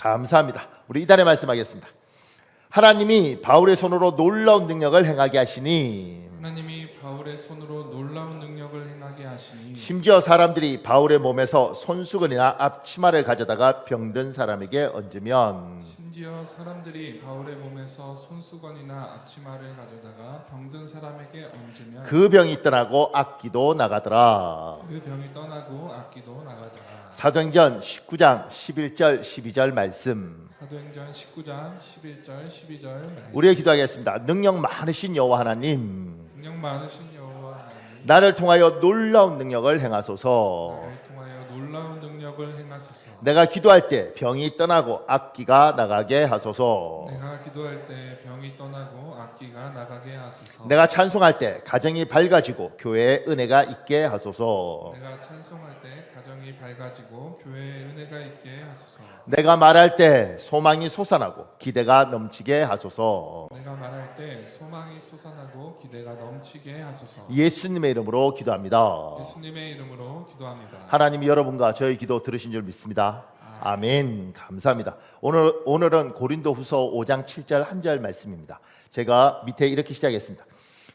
감사합니다. 우리 이단에 말씀하겠습니다. 하나님이 바울의 손으로 놀라운 능력을 행하게 하시니 하나님이 바울의 손으로 놀라운 능력을 행하게 하시니 심지어 사람들이 바울의 몸에서 손수건이나 앞치마를 가져다가 병든 사람에게 얹으면 심지어 사람들이 바울의 몸에서 손수건이나 앞치마를 가져다가 병든 사람에게 얹으면 그 병이 떠나고 악기도 나가더라. 그 병이 떠나고 악기도 나가더라. 사도행전 19장 11절 12절 말씀 사도행전 19장 11절 12절 말씀. 우리의 기도하겠습니다. 능력 많으신 여호와 하나님, 능력 많으신 여호와 하나님, 나를 통하여 놀라운 능력을 행하소서. 나를 통하여 놀라운 능력을 행하소서. 내가 기도할 때 병이 떠나고 악기가 나가게 하소서. 내가 기도할 때 병이 떠나고 악기가 나가게 하소서. 내가 찬송할 때 가정이 밝아지고 교회에 은혜가 있게 하소서. 내가 찬송할 때 가정이 밝아지고 교회에 은혜가 있게 하소서. 내가 말할 때 소망이 솟아나고 기대가 넘치게 하소서. 내가 말할 때 소망이 솟아나고 기대가 넘치게 하소서. 예수님의 이름으로 기도합니다. 예수님의 이름으로 기도합니다. 하나님이 여러분과 저의 기도 들으신 줄 믿습니다. 아멘. 감사합니다. 오늘은 고린도후서 5장 7절 1절 말씀입니다. 제가 밑에 이렇게 시작했습니다.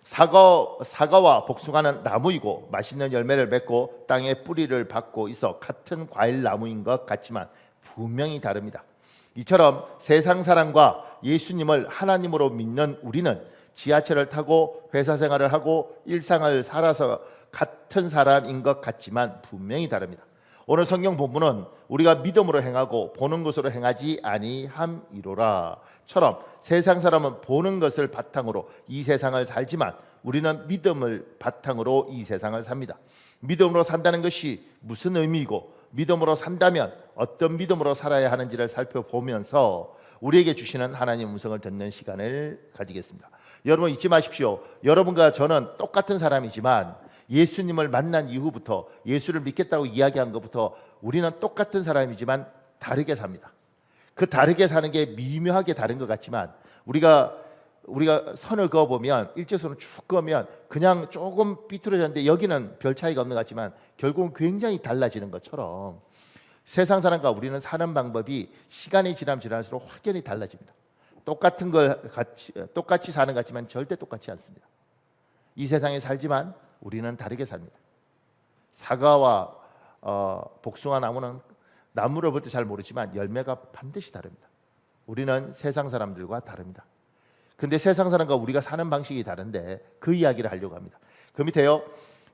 사과와 복숭아는 나무이고 맛있는 열매를 맺고 땅에 뿌리를 받고 있어 같은 과일 나무인 것 같지만 분명히 다릅니다. 이처럼 세상 사람과 예수님을 하나님으로 믿는 우리는 지하철을 타고 회사 생활을 하고 일상을 살아서 같은 사람인 것 같지만 분명히 다릅니다. 오늘 성경 본문은 우리가 믿음으로 행하고 보는 것으로 행하지 아니함이로라 처럼 세상 사람은 보는 것을 바탕으로 이 세상을 살지만 우리는 믿음을 바탕으로 이 세상을 삽니다. 믿음으로 산다는 것이 무슨 의미이고 믿음으로 산다면 어떤 믿음으로 살아야 하는지를 살펴보면서 우리에게 주시는 하나님의 음성을 듣는 시간을 가지겠습니다. 여러분 잊지 마십시오. 여러분과 저는 똑같은 사람이지만 예수님을 만난 이후부터 예수를 믿겠다고 이야기한 것부터 우리는 똑같은 사람이지만 다르게 삽니다. 그 다르게 사는 게 미묘하게 다른 것 같지만 우리가 선을 그어보면 일직선을 쭉 그으면 그냥 조금 삐뚤어졌는데 여기는 별 차이가 없는 것 같지만 결국은 굉장히 달라지는 것처럼 세상 사람과 우리는 사는 방법이 시간이 지날수록 확연히 달라집니다. 똑같은 걸 똑같이 사는 것 같지만 절대 똑같지 않습니다. 이 세상에 살지만 우리는 다르게 삽니다. 사과와 복숭아 나무는 나무를 볼 때 잘 모르지만 열매가 반드시 다릅니다. 우리는 세상 사람들과 다릅니다. 근데 세상 사람과 우리가 사는 방식이 다른데 그 이야기를 하려고 합니다. 그 밑에요.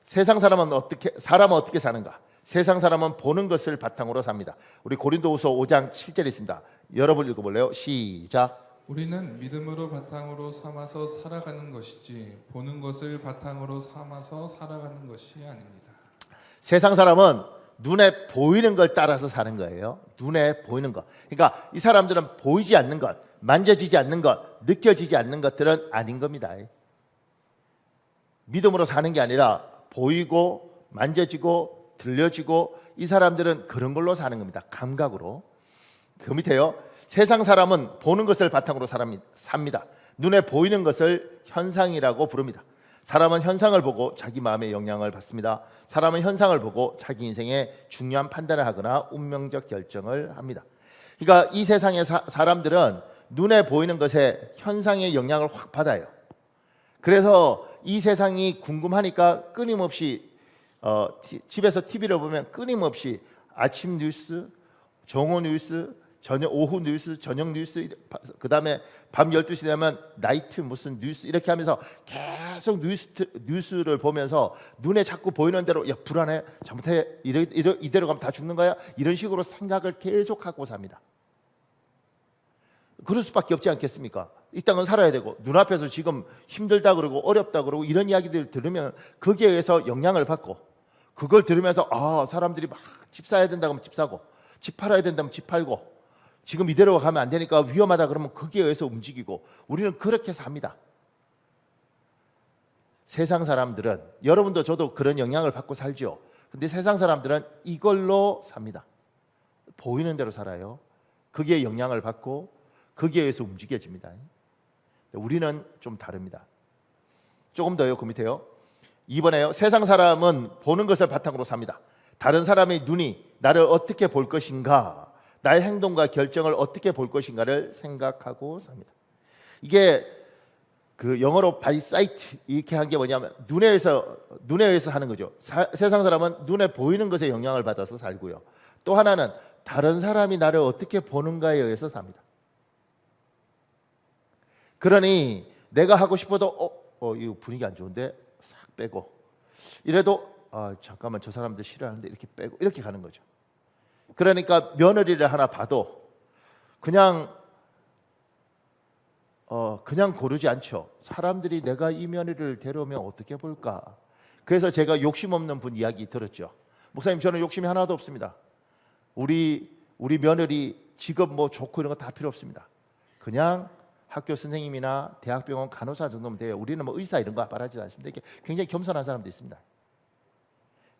사람은 어떻게 사는가? 세상 사람은 보는 것을 바탕으로 삽니다. 우리 고린도후서 5장 7절에 있습니다. 여러분 읽어볼래요? 시작. 우리는 믿음으로 바탕으로 삼아서 살아가는 것이지 보는 것을 바탕으로 삼아서 살아가는 것이 아닙니다. 세상 사람은 눈에 보이는 걸 따라서 사는 거예요. 눈에 보이는 것. 그러니까 이 사람들은 보이지 않는 것, 만져지지 않는 것, 느껴지지 않는 것들은 아닌 겁니다. 믿음으로 사는 게 아니라 보이고 만져지고 들려지고 이 사람들은 그런 걸로 사는 겁니다. 감각으로. 그 밑에요. 세상 사람은 보는 것을 바탕으로 삽니다. 눈에 보이는 것을 현상이라고 부릅니다. 사람은 현상을 보고 자기 마음의 영향을 받습니다. 사람은 현상을 보고 자기 인생에 중요한 판단을 하거나 운명적 결정을 합니다. 그러니까 이 세상의 사람들은 눈에 보이는 것에 현상의 영향을 확 받아요. 그래서 이 세상이 궁금하니까 끊임없이 집에서 TV를 보면 끊임없이 아침 뉴스, 정오 뉴스, 오후 뉴스, 저녁 뉴스, 그 다음에 밤 12시 되면 나이트 무슨 뉴스 이렇게 하면서 계속 뉴스를 보면서 눈에 자꾸 보이는 대로 야 불안해, 잘못해, 이대로 가면 다 죽는 거야, 이런 식으로 생각을 계속하고 삽니다. 그럴 수밖에 없지 않겠습니까? 이 땅은 살아야 되고 눈앞에서 지금 힘들다 그러고 어렵다 그러고 이런 이야기들을 들으면 거기에 의해서 영향을 받고 그걸 들으면서 사람들이 막 집 사야 된다고 하면 집 사고 집 팔아야 된다면 집 팔고 지금 이대로 가면 안 되니까 위험하다 그러면 거기에 의해서 움직이고 우리는 그렇게 삽니다. 세상 사람들은 여러분도 저도 그런 영향을 받고 살죠. 근데 세상 사람들은 이걸로 삽니다. 보이는 대로 살아요. 거기에 영향을 받고 거기에 의해서 움직여집니다. 우리는 좀 다릅니다. 조금 더요. 그 밑에요. 이번에요. 세상 사람은 보는 것을 바탕으로 삽니다. 다른 사람의 눈이 나를 어떻게 볼 것인가, 나의 행동과 결정을 어떻게 볼 것인가를 생각하고 삽니다. 이게 그 영어로 by sight 이렇게 한 게 뭐냐면 눈에 의해서 하는 거죠. 세상 사람은 눈에 보이는 것에 영향을 받아서 살고요. 또 하나는 다른 사람이 나를 어떻게 보는가에 의해서 삽니다. 그러니 내가 하고 싶어도 이거 분위기 안 좋은데 싹 빼고, 이래도 잠깐만 저 사람들 싫어하는데 이렇게 빼고, 이렇게 가는 거죠. 그러니까 며느리를 하나 봐도 그냥 고르지 않죠. 사람들이 내가 이 며느리를 데려오면 어떻게 볼까. 그래서 제가 욕심 없는 분 이야기 들었죠. 목사님, 저는 욕심이 하나도 없습니다. 우리 며느리 직업 뭐 좋고 이런 거 다 필요 없습니다. 그냥 학교 선생님이나 대학병원 간호사 정도면 돼요. 우리는 뭐 의사 이런 거 바라지 않습니다. 이렇게 굉장히 겸손한 사람도 있습니다.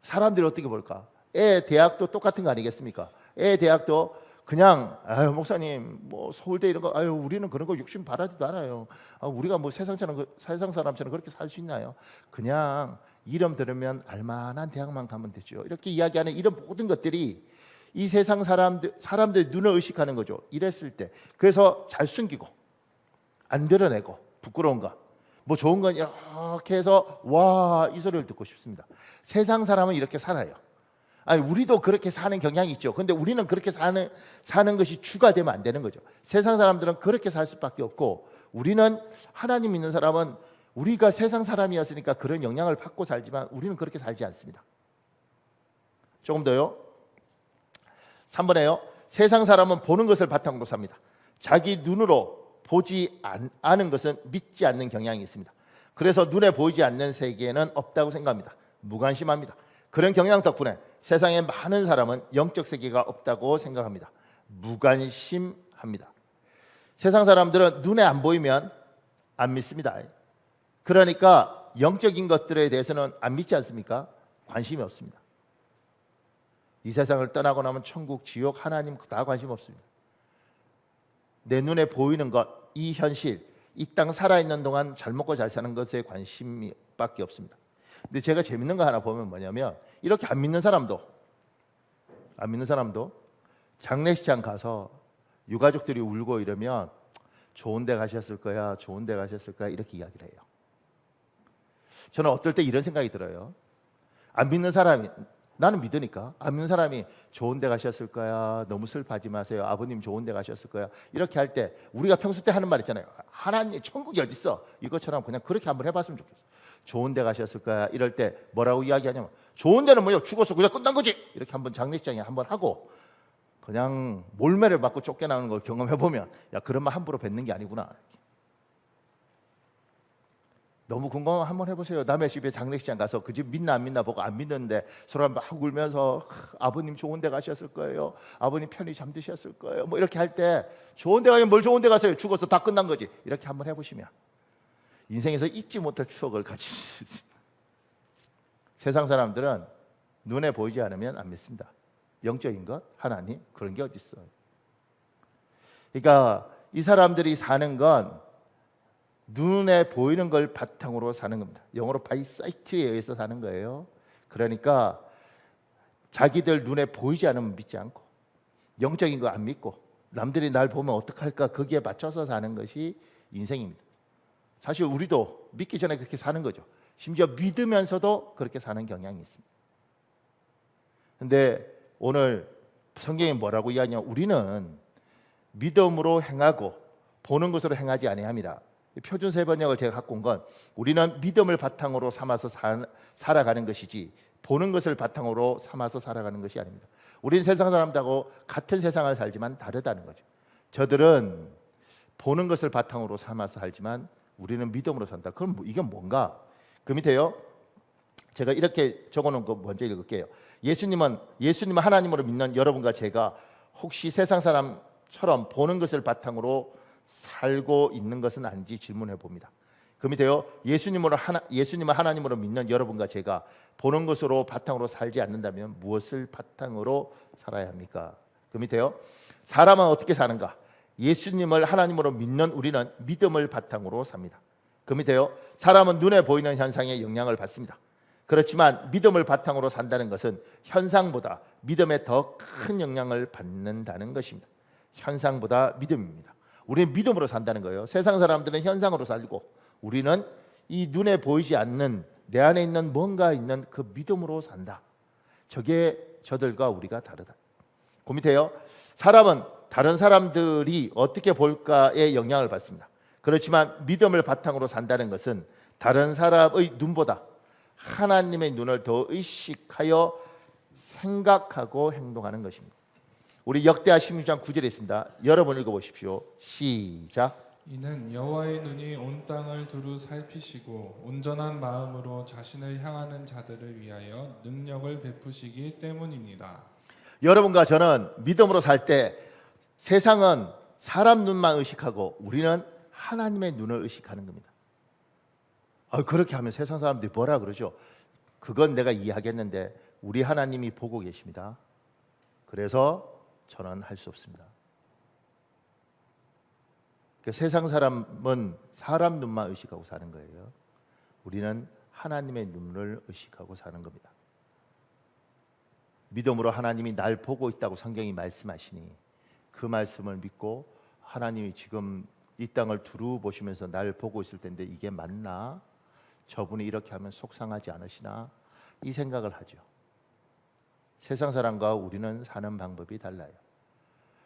사람들이 어떻게 볼까? 애 대학도 똑같은 거 아니겠습니까? 애 대학도 그냥 목사님 뭐 서울대 이런 거 우리는 그런 거 욕심 바라지도 않아요. 우리가 뭐 세상 사람처럼 그렇게 살 수 있나요? 그냥 이름 들으면 알만한 대학만 가면 되죠. 이렇게 이야기하는 이런 모든 것들이 이 세상 사람들 눈을 의식하는 거죠. 이랬을 때 그래서 잘 숨기고 안 드러내고 부끄러운가 뭐 좋은 건 이렇게 해서 와 이 소리를 듣고 싶습니다. 세상 사람은 이렇게 살아요. 아니 우리도 그렇게 사는 경향이 있죠. 근데 우리는 그렇게 사는 것이 주가 되면 안 되는 거죠. 세상 사람들은 그렇게 살 수밖에 없고, 우리는 하나님 믿는 사람은 우리가 세상 사람이었으니까 그런 영향을 받고 살지만 우리는 그렇게 살지 않습니다. 조금 더요. 3번에요. 세상 사람은 보는 것을 바탕으로 삽니다. 자기 눈으로 보지 않은 것은 믿지 않는 경향이 있습니다. 그래서 눈에 보이지 않는 세계는 없다고 생각합니다. 무관심합니다. 그런 경향 덕분에 세상에 많은 사람은 영적 세계가 없다고 생각합니다. 무관심합니다. 세상 사람들은 눈에 안 보이면 안 믿습니다. 그러니까 영적인 것들에 대해서는 안 믿지 않습니까? 관심이 없습니다. 이 세상을 떠나고 나면 천국, 지옥, 하나님 다 관심 없습니다. 내 눈에 보이는 것, 이 현실, 이 땅 살아있는 동안 잘 먹고 잘 사는 것에 관심이 밖에 없습니다. 근데 제가 재밌는 거 하나 보면 뭐냐면, 이렇게 안 믿는 사람도 장례식장 가서 유가족들이 울고 이러면 좋은 데 가셨을 거야, 좋은 데 가셨을 거야 이렇게 이야기를 해요. 저는 어떨 때 이런 생각이 들어요. 안 믿는 사람이, 나는 믿으니까 안 믿는 사람이 좋은 데 가셨을 거야, 너무 슬퍼하지 마세요, 아버님 좋은 데 가셨을 거야 이렇게 할 때 우리가 평소 때 하는 말 있잖아요. 하나님 천국이 어디 있어? 이것처럼 그냥 그렇게 한번 해봤으면 좋겠어. 좋은 데 가셨을 거야 이럴 때 뭐라고 이야기하냐면, 좋은 데는 뭐요? 죽어서 그냥 끝난 거지. 이렇게 한번 장례식장에 한번 하고 그냥 몰매를 맞고 쫓겨나는 걸 경험해 보면, 야 그런 말 함부로 뱉는 게 아니구나. 너무 궁금하면 한번 해보세요. 남의 집에 장례식장 가서 그 집 믿나 안 믿나 보고 안 믿는데 서로 막 울면서 아버님 좋은 데 가셨을 거예요, 아버님 편히 잠드셨을 거예요 뭐 이렇게 할 때, 좋은 데 가면 뭘 좋은 데 가세요? 죽어서 다 끝난 거지. 이렇게 한번 해보시면 인생에서 잊지 못할 추억을 가질 수 있습니다. 세상 사람들은 눈에 보이지 않으면 안 믿습니다. 영적인 것, 하나님 그런 게 어디 있어요? 그러니까 이 사람들이 사는 건 눈에 보이는 걸 바탕으로 사는 겁니다. 영어로 by sight에 의해서 사는 거예요. 그러니까 자기들 눈에 보이지 않으면 믿지 않고, 영적인 거 안 믿고, 남들이 날 보면 어떡할까 거기에 맞춰서 사는 것이 인생입니다. 사실 우리도 믿기 전에 그렇게 사는 거죠. 심지어 믿으면서도 그렇게 사는 경향이 있습니다. 근데 오늘 성경이 뭐라고 이야기하냐면, 우리는 믿음으로 행하고 보는 것으로 행하지 아니함이라. 표준 세 번역을 제가 갖고 온 건, 우리는 믿음을 바탕으로 삼아서 살아가는 것이지 보는 것을 바탕으로 삼아서 살아가는 것이 아닙니다. 우리는 세상 사람들하고 같은 세상을 살지만 다르다는 거죠. 저들은 보는 것을 바탕으로 삼아서 살지만 우리는 믿음으로 산다. 그럼 이게 뭔가? 그 밑에요. 제가 이렇게 적어놓은 거 먼저 읽을게요. 예수님은 하나님으로 믿는 여러분과 제가 혹시 세상 사람처럼 보는 것을 바탕으로 살고 있는 것은 아닌지 질문해 봅니다. 그 밑에요. 예수님을 하나님으로 믿는 여러분과 제가 보는 것으로 바탕으로 살지 않는다면 무엇을 바탕으로 살아야 합니까? 그 밑에요. 사람은 어떻게 사는가? 예수님을 하나님으로 믿는 우리는 믿음을 바탕으로 삽니다. 그 밑에요. 사람은 눈에 보이는 현상에 영향을 받습니다. 그렇지만 믿음을 바탕으로 산다는 것은 현상보다 믿음에 더 큰 영향을 받는다는 것입니다. 현상보다 믿음입니다. 우리는 믿음으로 산다는 거예요. 세상 사람들은 현상으로 살고 우리는 이 눈에 보이지 않는 내 안에 있는 뭔가 있는 그 믿음으로 산다. 저게 저들과 우리가 다르다. 그 밑에요. 사람은 다른 사람들이 어떻게 볼까에 영향을 받습니다. 그렇지만 믿음을 바탕으로 산다는 것은 다른 사람의 눈보다 하나님의 눈을 더 의식하여 생각하고 행동하는 것입니다. 우리 역대하 16장 9절에 있습니다. 여러분 읽어보십시오. 시작. 이는 여호와의 눈이 온 땅을 두루 살피시고 온전한 마음으로 자신을 향하는 자들을 위하여 능력을 베푸시기 때문입니다. 여러분과 저는 믿음으로 살 때 세상은 사람 눈만 의식하고 우리는 하나님의 눈을 의식하는 겁니다. 그렇게 하면 세상 사람들이 뭐라 그러죠? 그건 내가 이해하겠는데 우리 하나님이 보고 계십니다. 그래서 저는 할 수 없습니다. 세상 사람은 사람 눈만 의식하고 사는 거예요. 우리는 하나님의 눈을 의식하고 사는 겁니다. 믿음으로 하나님이 날 보고 있다고 성경이 말씀하시니 그 말씀을 믿고 하나님이 지금 이 땅을 두루 보시면서 날 보고 있을 텐데 이게 맞나? 저분이 이렇게 하면 속상하지 않으시나? 이 생각을 하죠. 세상 사람과 우리는 사는 방법이 달라요.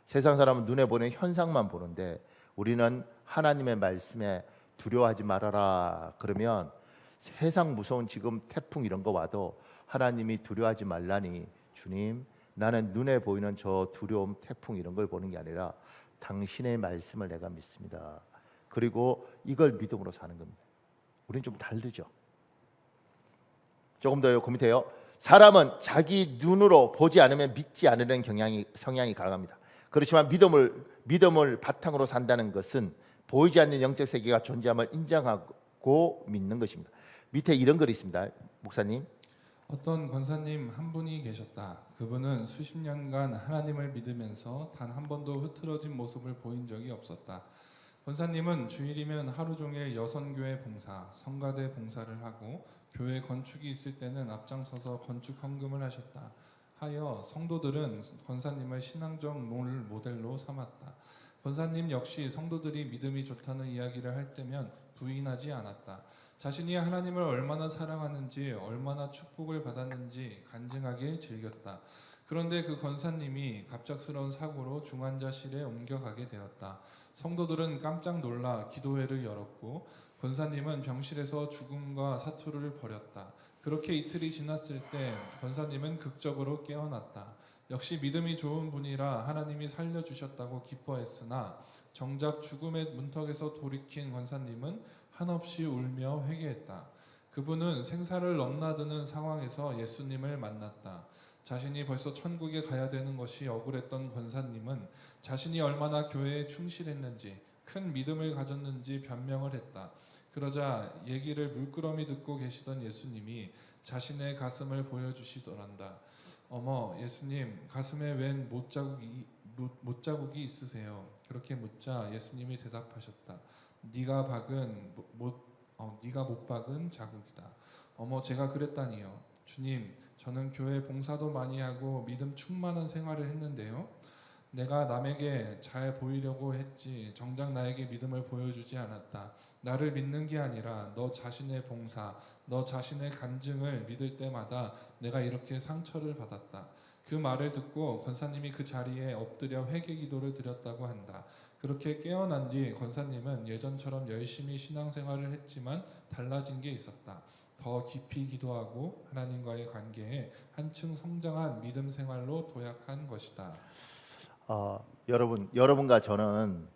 세상 사람은 눈에 보이는 현상만 보는데 우리는 하나님의 말씀에 두려워하지 말아라 그러면 세상 무서운 지금 태풍 이런 거 와도 하나님이 두려워하지 말라니 주님 나는 눈에 보이는 저 두려움 태풍 이런 걸 보는 게 아니라 당신의 말씀을 내가 믿습니다. 그리고 이걸 믿음으로 사는 겁니다. 우리는 좀 다르죠. 조금 더요. 그 밑에요. 사람은 자기 눈으로 보지 않으면 믿지 않으려는 성향이 강합니다. 그렇지만 믿음을 바탕으로 산다는 것은 보이지 않는 영적 세계가 존재함을 인정하고 믿는 것입니다. 밑에 이런 글이 있습니다. 목사님. 어떤 권사님 한 분이 계셨다. 그분은 수십 년간 하나님을 믿으면서 단 한 번도 흐트러진 모습을 보인 적이 없었다. 권사님은 주일이면 하루 종일 여선교회 봉사, 성가대 봉사를 하고 교회 건축이 있을 때는 앞장서서 건축 헌금을 하셨다. 하여 성도들은 권사님을 신앙적 롤 모델로 삼았다. 권사님 역시 성도들이 믿음이 좋다는 이야기를 할 때면 부인하지 않았다. 자신이 하나님을 얼마나 사랑하는지 얼마나 축복을 받았는지 간증하길 즐겼다. 그런데 그 권사님이 갑작스러운 사고로 중환자실에 옮겨가게 되었다. 성도들은 깜짝 놀라 기도회를 열었고 권사님은 병실에서 죽음과 사투를 벌였다. 그렇게 이틀이 지났을 때 권사님은 극적으로 깨어났다. 역시 믿음이 좋은 분이라 하나님이 살려주셨다고 기뻐했으나 정작 죽음의 문턱에서 돌이킨 권사님은 한없이 울며 회개했다. 그분은 생사를 넘나드는 상황에서 예수님을 만났다. 자신이 벌써 천국에 가야 되는 것이 억울했던 권사님은 자신이 얼마나 교회에 충실했는지 큰 믿음을 가졌는지 변명을 했다. 그러자 얘기를 물끄러미 듣고 계시던 예수님이 자신의 가슴을 보여주시더란다. 어머 예수님 가슴에 웬 못자국이 있으세요? 그렇게 묻자 예수님이 대답하셨다. 네가 못 박은 자국이다. 어머 제가 그랬다니요. 주님 저는 교회 봉사도 많이 하고 믿음 충만한 생활을 했는데요. 내가 남에게 잘 보이려고 했지 정작 나에게 믿음을 보여주지 않았다. 나를 믿는 게 아니라 너 자신의 봉사, 너 자신의 간증을 믿을 때마다 내가 이렇게 상처를 받았다. 그 말을 듣고 권사님이 그 자리에 엎드려 회개 기도를 드렸다고 한다. 그렇게 깨어난 뒤 권사님은 예전처럼 열심히 신앙생활을 했지만 달라진 게 있었다. 더 깊이 기도하고 하나님과의 관계에 한층 성장한 믿음 생활로 도약한 것이다. 여러분과 저는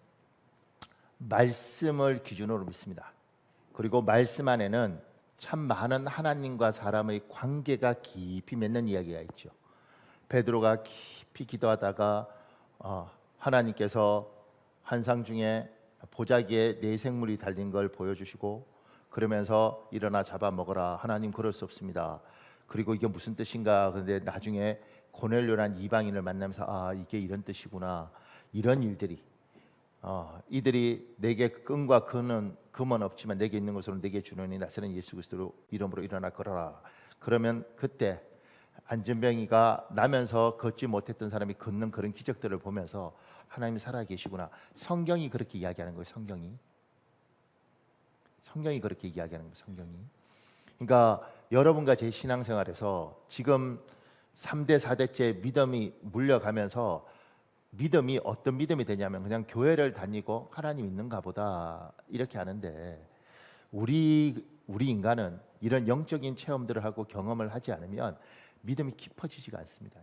말씀을 기준으로 믿습니다. 그리고 말씀 안에는 참 많은 하나님과 사람의 관계가 깊이 맺는 이야기가 있죠. 베드로가 깊이 기도하다가 하나님께서 환상 중에 보자기에 네 생물이 달린 걸 보여주시고 그러면서 일어나 잡아먹어라. 하나님 그럴 수 없습니다. 그리고 이게 무슨 뜻인가. 그런데 나중에 고넬료란 이방인을 만나면서 이게 이런 뜻이구나. 이런 일들이 이들이 내게 끈과 금은 없지만 내게 있는 것으로 내게 주노니 나서는 예수 그리스도 이름으로 일어나 걸어라. 그러면 그때 안전병이가 나면서 걷지 못했던 사람이 걷는 그런 기적들을 보면서 하나님이 살아계시구나. 성경이 그렇게 이야기하는 거예요. 성경이 그렇게 이야기하는 거예요. 성경이. 그러니까 여러분과 제 신앙생활에서 지금 3대 4대째 믿음이 물려가면서 믿음이 어떤 믿음이 되냐면 그냥 교회를 다니고 하나님 있는가 보다 이렇게 하는데 우리 인간은 이런 영적인 체험들을 하고 경험을 하지 않으면 믿음이 깊어지지가 않습니다.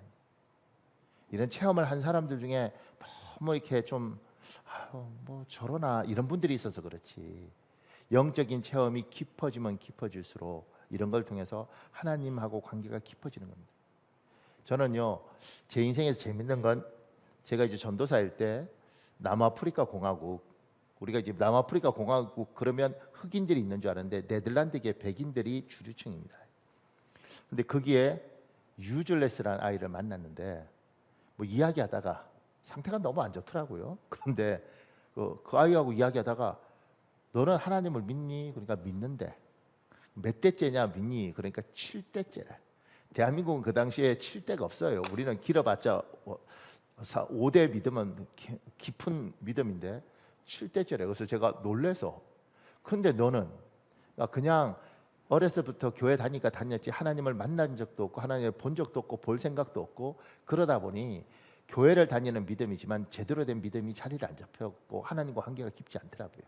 이런 체험을 한 사람들 중에 너무 이렇게 좀 뭐 저러나 이런 분들이 있어서 그렇지, 영적인 체험이 깊어지면 깊어질수록 이런 걸 통해서 하나님하고 관계가 깊어지는 겁니다. 저는요, 제 인생에서 재밌는 건 제가 이제 전도사일 때 남아프리카 공화국, 우리가 이제 남아프리카 공화국 그러면 흑인들이 있는 줄 알았는데 네덜란드계 백인들이 주류층입니다. 근데 거기에 유즐레스라는 아이를 만났는데 뭐 이야기하다가 상태가 너무 안 좋더라고요. 그런데 그 아이하고 이야기하다가 너는 하나님을 믿니? 그러니까 믿는데 몇 대째냐 믿니? 그러니까 7대째래. 대한민국은 그 당시에 7대가 없어요. 우리는 길어봤자 5대 믿음은 깊은 믿음인데 7대째래. 그래서 제가 놀래서, 근데 너는 그냥 어렸을 때부터 교회 다니니까 다녔지 하나님을 만난 적도 없고 하나님을 본 적도 없고 볼 생각도 없고 그러다 보니 교회를 다니는 믿음이지만 제대로 된 믿음이 자리를 안 잡혔고 하나님과 관계가 깊지 않더라고요.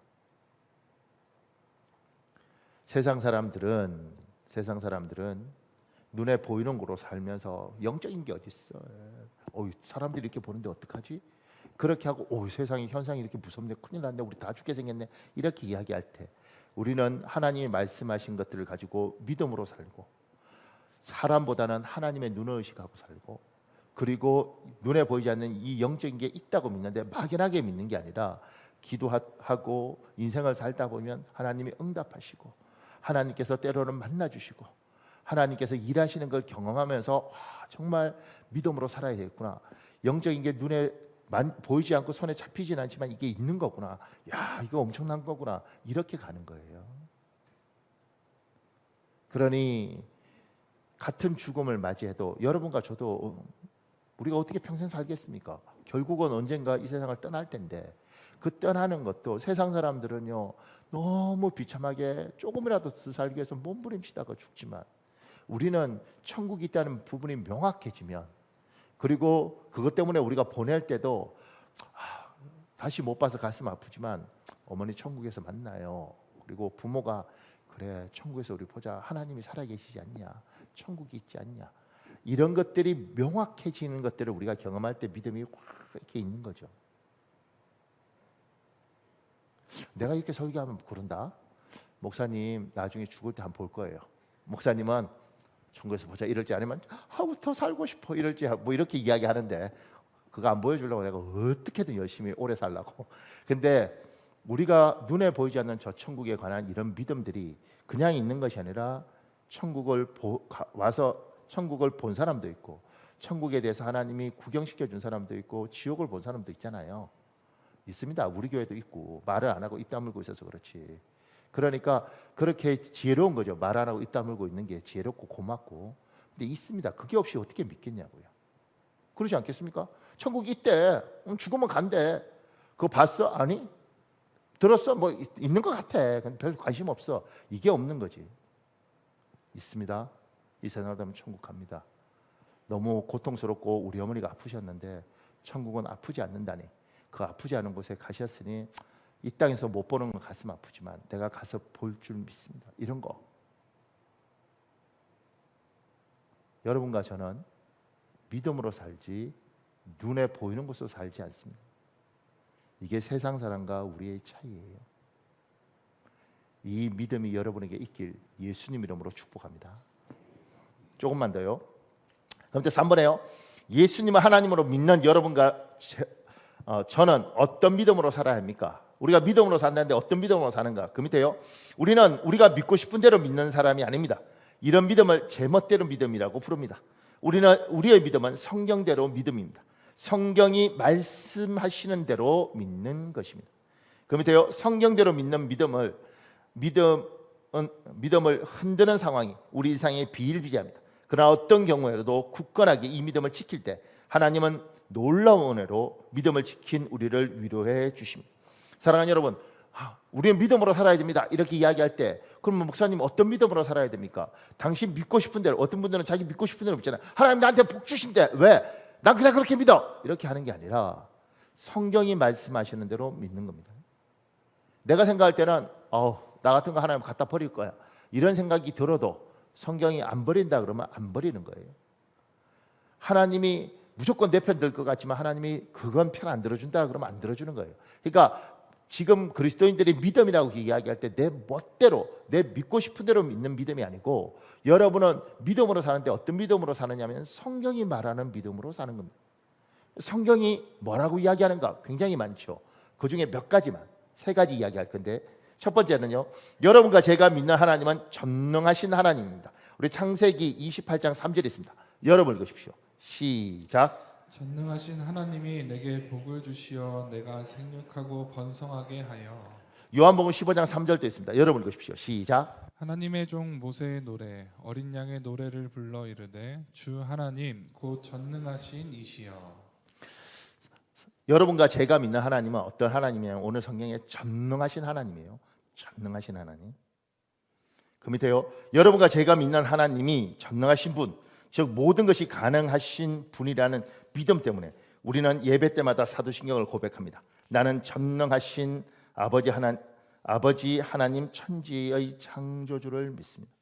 세상 사람들은 눈에 보이는 거로 살면서 영적인 게 어디 있어? 사람들이 이렇게 보는데 어떡하지? 그렇게 하고 세상의 현상이 이렇게 무섭네, 큰일 났네, 우리 다 죽게 생겼네, 이렇게 이야기할 때 우리는 하나님이 말씀하신 것들을 가지고 믿음으로 살고 사람보다는 하나님의 눈을 의식하고 살고, 그리고 눈에 보이지 않는 이 영적인 게 있다고 믿는데 막연하게 믿는 게 아니라 기도하고 인생을 살다 보면 하나님이 응답하시고 하나님께서 때로는 만나주시고 하나님께서 일하시는 걸 경험하면서 정말 믿음으로 살아야 되겠구나, 영적인 게 눈에 보이지 않고 손에 잡히진 않지만 이게 있는 거구나, 야 이거 엄청난 거구나, 이렇게 가는 거예요. 그러니 같은 죽음을 맞이해도 여러분과 저도 우리가 어떻게 평생 살겠습니까? 결국은 언젠가 이 세상을 떠날 텐데 그 떠나는 것도 세상 사람들은요 너무 비참하게 조금이라도 더 살기 위해서 몸부림치다가 죽지만 우리는 천국이 있다는 부분이 명확해지면, 그리고 그것 때문에 우리가 보낼 때도 다시 못 봐서 가슴 아프지만 어머니 천국에서 만나요. 그리고 부모가 그래 천국에서 우리 보자, 하나님이 살아계시지 않냐, 천국이 있지 않냐, 이런 것들이 명확해지는 것들을 우리가 경험할 때 믿음이 확 이렇게 있는 거죠. 내가 이렇게 설교하면 그런다, 목사님 나중에 죽을 때 한번 볼 거예요. 목사님은 천국에서 보자 이럴지, 아니면 더 살고 싶어 이럴지, 뭐 이렇게 이야기하는데 그거 안 보여주려고 내가 어떻게든 열심히 오래 살라고. 근데 우리가 눈에 보이지 않는 저 천국에 관한 이런 믿음들이 그냥 있는 것이 아니라 와서 천국을 본 사람도 있고 천국에 대해서 하나님이 구경시켜 준 사람도 있고 지옥을 본 사람도 있잖아요. 있습니다. 우리 교회도 있고 말을 안 하고 입 다물고 있어서 그렇지. 그러니까 그렇게 지혜로운 거죠. 말 안 하고 입 다물고 있는 게 지혜롭고 고맙고. 근데 있습니다. 그게 없이 어떻게 믿겠냐고요. 그러지 않겠습니까? 천국이 있대. 죽으면 간대. 그거 봤어? 아니? 들었어? 뭐 있는 것 같아. 별 관심 없어. 이게 없는 거지. 있습니다. 이 세상을 하면 천국 갑니다. 너무 고통스럽고 우리 어머니가 아프셨는데 천국은 아프지 않는다니, 그 아프지 않은 곳에 가셨으니 이 땅에서 못 보는 건 가슴 아프지만 내가 가서 볼 줄 믿습니다. 이런 거. 여러분과 저는 믿음으로 살지 눈에 보이는 것으로 살지 않습니다. 이게 세상 사람과 우리의 차이예요. 이 믿음이 여러분에게 있길 예수님 이름으로 축복합니다. 조금만 더요. 그럼 3번에요. 예수님을 하나님으로 믿는 여러분과 저는 어떤 믿음으로 살아야 합니까? 우리가 믿음으로 산다는데 어떤 믿음으로 사는가? 그 밑에요. 우리는 우리가 믿고 싶은 대로 믿는 사람이 아닙니다. 이런 믿음을 제멋대로 믿음이라고 부릅니다. 우리의 믿음은 성경대로 믿음입니다. 성경이 말씀하시는 대로 믿는 것입니다. 그 밑에요. 성경대로 믿는 믿음은 믿음을 흔드는 상황이 우리 일상에 비일비재합니다. 그러나 어떤 경우에도 굳건하게 이 믿음을 지킬 때 하나님은 놀라운 은혜로 믿음을 지킨 우리를 위로해 주십니다. 사랑하는 여러분, 우리는 믿음으로 살아야 됩니다. 이렇게 이야기할 때 그러면 목사님 어떤 믿음으로 살아야 됩니까? 당신 믿고 싶은 대로, 어떤 분들은 자기 믿고 싶은 대로 믿잖아요. 하나님 나한테 복 주신대. 왜? 난 그냥 그렇게 믿어. 이렇게 하는 게 아니라 성경이 말씀하시는 대로 믿는 겁니다. 내가 생각할 때는 나 같은 거 하나님 갖다 버릴 거야. 이런 생각이 들어도 성경이 안 버린다 그러면 안 버리는 거예요. 하나님이 무조건 내 편 들 것 같지만 하나님이 그건 편 안 들어준다 그러면 안 들어주는 거예요. 그러니까 지금 그리스도인들이 믿음이라고 이야기할 때 내 멋대로 내 믿고 싶은 대로 믿는 믿음이 아니고 여러분은 믿음으로 사는데 어떤 믿음으로 사느냐면 성경이 말하는 믿음으로 사는 겁니다. 성경이 뭐라고 이야기하는가 굉장히 많죠. 그중에 몇 가지만 3가지 이야기할 건데 첫 번째는요. 여러분과 제가 믿는 하나님은 전능하신 하나님입니다. 우리 창세기 28장 3절에 있습니다. 여러분 읽으십시오. 시작. 전능하신 하나님이 내게 복을 주시어 내가 생육하고 번성하게 하여. 요한복음 15장 3절도 있습니다. 여러분 읽으십시오. 시작. 하나님의 종 모세의 노래 어린 양의 노래를 불러 이르되 주 하나님 곧 전능하신 이시여. 여러분과 제가 믿는 하나님은 어떤 하나님이냐면 오늘 성경에 전능하신 하나님이에요. 전능하신 하나님. 그 밑에요. 여러분과 제가 믿는 하나님이 전능하신 분, 즉 모든 것이 가능하신 분이라는 믿음 때문에 우리는 예배 때마다 사도신경을 고백합니다. 나는 전능하신 아버지 하나님 천지의 창조주를 믿습니다.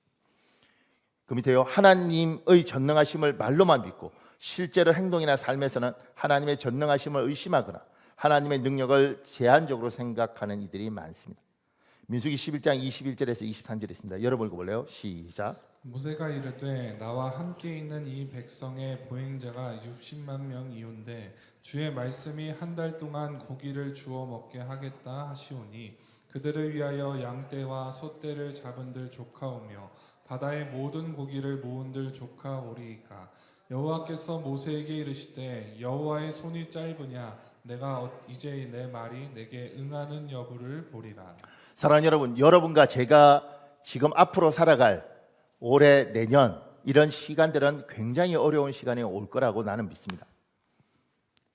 그 밑에요. 하나님의 전능하심을 말로만 믿고 실제로 행동이나 삶에서는 하나님의 전능하심을 의심하거나 하나님의 능력을 제한적으로 생각하는 이들이 많습니다. 민수기 11장 21절에서 23절에 있습니다. 여러분 읽어볼래요? 시작. 모세가 이르되 나와 함께 있는 이 백성의 보행자가 60만 명이온데 주의 말씀이 한 달 동안 고기를 주워 먹게 하겠다 하시오니 그들을 위하여 양떼와 소떼를 잡은들 조카오며 바다의 모든 고기를 모은들 조카오리이까. 여호와께서 모세에게 이르시되 여호와의 손이 짧으냐 내가 이제 내 말이 내게 응하는 여부를 보리라. 사랑하는 여러분, 여러분과 제가 지금 앞으로 살아갈 올해 내년 이런 시간들은 굉장히 어려운 시간이 올 거라고 나는 믿습니다.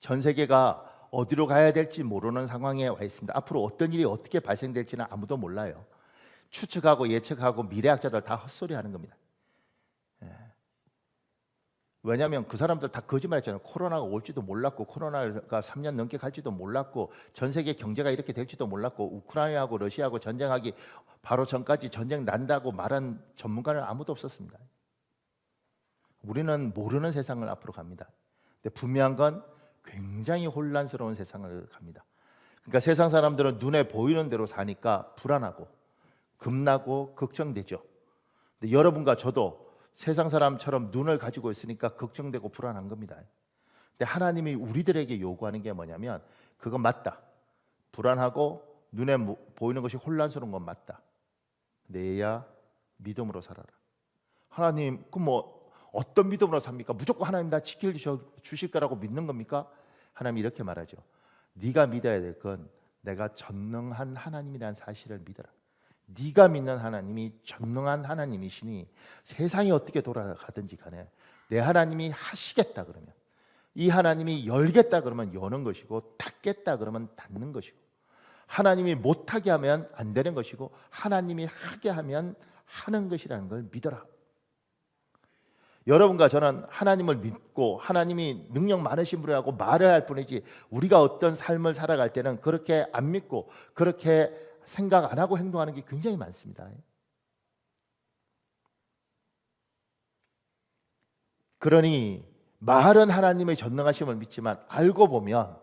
전 세계가 어디로 가야 될지 모르는 상황에 와 있습니다. 앞으로 어떤 일이 어떻게 발생될지는 아무도 몰라요. 추측하고 예측하고 미래학자들 다 헛소리하는 겁니다. 왜냐하면 그 사람들 다 거짓말했잖아요. 코로나가 올지도 몰랐고 코로나가 3년 넘게 갈지도 몰랐고 전 세계 경제가 이렇게 될지도 몰랐고 우크라이나하고 러시아하고 전쟁하기 바로 전까지 전쟁 난다고 말한 전문가는 아무도 없었습니다. 우리는 모르는 세상을 앞으로 갑니다. 근데 분명한 건 굉장히 혼란스러운 세상을 갑니다. 그러니까 세상 사람들은 눈에 보이는 대로 사니까 불안하고 겁나고 걱정되죠. 근데 여러분과 저도 세상 사람처럼 눈을 가지고 있으니까 걱정되고 불안한 겁니다. 근데 하나님이 우리들에게 요구하는 게 뭐냐면 그건 맞다. 불안하고 눈에 보이는 것이 혼란스러운 건 맞다. 근데 얘야 믿음으로 살아라. 하나님 그 뭐 어떤 믿음으로 삽니까? 무조건 하나님 나 지켜주실 거라고 믿는 겁니까? 하나님이 이렇게 말하죠. 네가 믿어야 될 건 내가 전능한 하나님이라는 사실을 믿어라. 네가 믿는 하나님이 전능한 하나님이시니 세상이 어떻게 돌아가든지 간에 내 하나님이 하시겠다 그러면 이 하나님이 열겠다 그러면 여는 것이고 닫겠다 그러면 닫는 것이고 하나님이 못하게 하면 안 되는 것이고 하나님이 하게 하면 하는 것이라는 걸 믿어라. 여러분과 저는 하나님을 믿고 하나님이 능력 많으신 분이라고 말을 할 뿐이지 우리가 어떤 삶을 살아갈 때는 그렇게 안 믿고 그렇게 생각 안 하고 행동하는 게 굉장히 많습니다. 그러니 말은 하나님의 전능하심을 믿지만 알고 보면